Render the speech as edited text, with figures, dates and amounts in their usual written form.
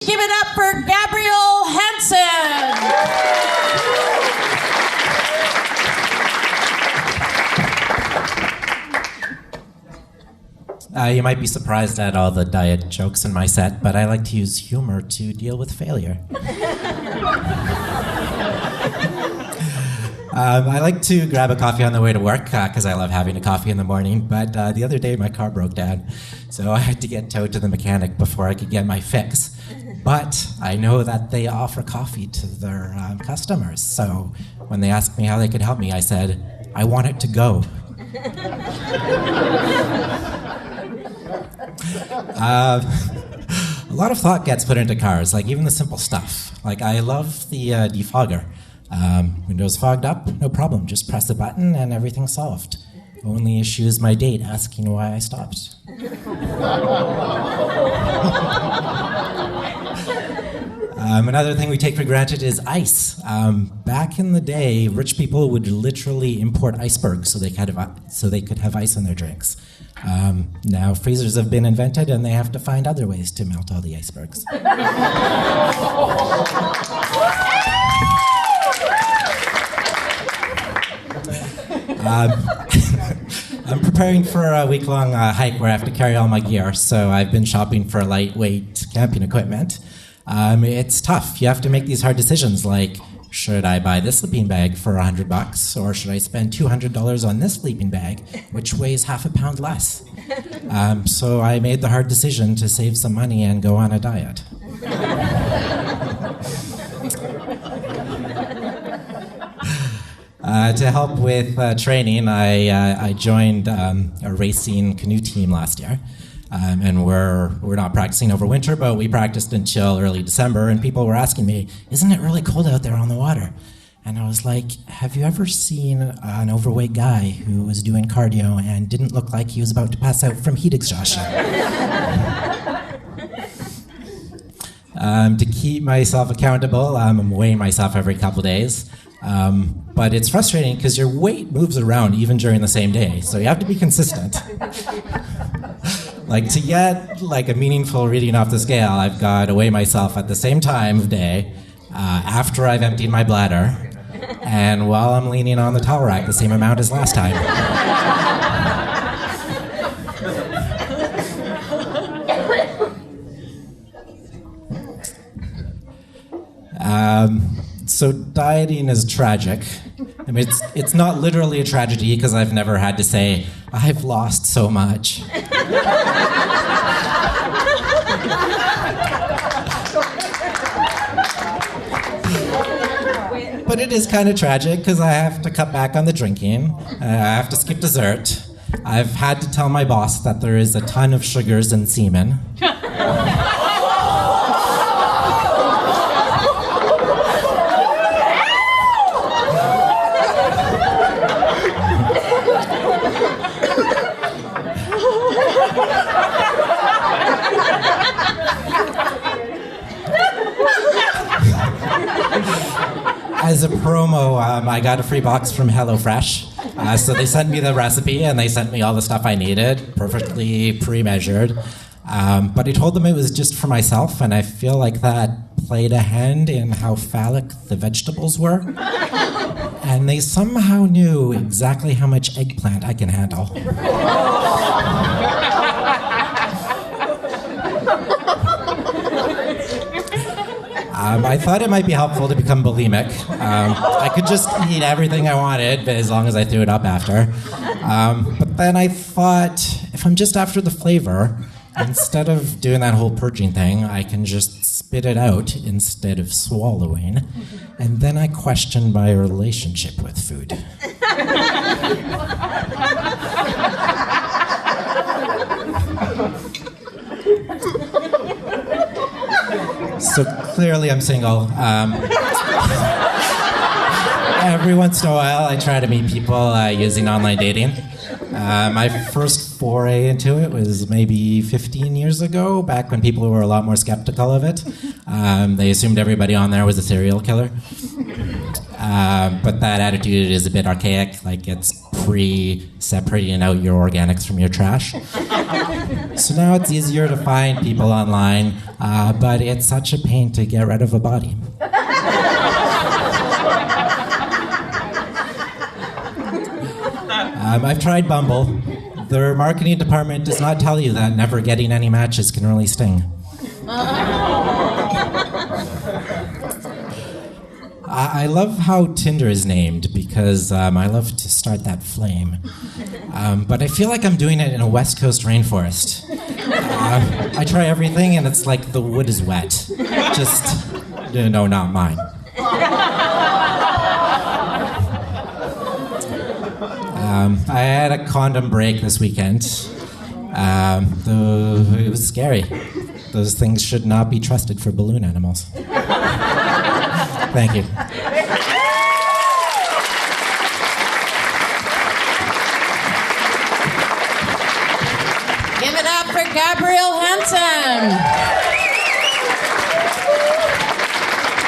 Give it up for Gabriel Hansen. You might be surprised at all the diet jokes in my set, but I like to use humor to deal with failure. I like to grab a coffee on the way to work because I love having a coffee in the morning, but the other day my car broke down, so I had to get towed to the mechanic before I could get my fix. But I know that they offer coffee to their customers, so when they asked me how they could help me, I said, I want it to go. A lot of thought gets put into cars, like even the simple stuff. Like I love the defogger. Windows fogged up, no problem. Just press the button and everything's solved. Only issue is my date asking why I stopped. Another thing we take for granted is ice. Back in the day, rich people would literally import icebergs so they could have ice in their drinks. Now freezers have been invented and they have to find other ways to melt all the icebergs. I'm preparing for a week-long hike where I have to carry all my gear, so I've been shopping for lightweight camping equipment. It's tough. You have to make these hard decisions like, should I buy this sleeping bag for $100 or should I spend $200 on this sleeping bag, which weighs half a pound less? So I made the hard decision to save some money and go on a diet. To help with training, I joined a racing canoe team last year. And we're not practicing over winter, but we practiced until early December, and people were asking me, isn't it really cold out there on the water? And I was like, have you ever seen an overweight guy who was doing cardio and didn't look like he was about to pass out from heat exhaustion? To keep myself accountable, I'm weighing myself every couple days. But it's frustrating because your weight moves around even during the same day, so you have to be consistent. Like to get like a meaningful reading off the scale, I've got to weigh myself at the same time of day, after I've emptied my bladder, and while I'm leaning on the towel rack the same amount as last time. So dieting is tragic. I mean, it's not literally a tragedy because I've never had to say, I've lost so much. But it is kind of tragic because I have to cut back on the drinking. I have to skip dessert. I've had to tell my boss that there is a ton of sugars in semen. As a promo, I got a free box from HelloFresh. So they sent me the recipe and they sent me all the stuff I needed, perfectly pre-measured. But I told them it was just for myself, and I feel like that played a hand in how phallic the vegetables were. And they somehow knew exactly how much eggplant I can handle. I thought it might be helpful to become bulimic. I could just eat everything I wanted, but as long as I threw it up after. But then I thought, if I'm just after the flavor, instead of doing that whole purging thing, I can just spit it out instead of swallowing. And then I questioned my relationship with food. So clearly I'm single. Every once in a while I try to meet people using online dating. My first foray into it was maybe 15 years ago, back when people were a lot more skeptical of it. They assumed everybody on there was a serial killer. But that attitude is a bit archaic, like it's pre-separating out your organics from your trash. So now it's easier to find people online, but it's such a pain to get rid of a body. I've tried Bumble. Their marketing department does not tell you that never getting any matches can really sting. I love how Tinder is named because I love to start that flame. But I feel like I'm doing it in a West Coast rainforest. I try everything and it's like the wood is wet. Just, no, not mine. I had a condom break this weekend. It was scary. Those things should not be trusted for balloon animals. Thank you. Give it up for Gabriel Hansen.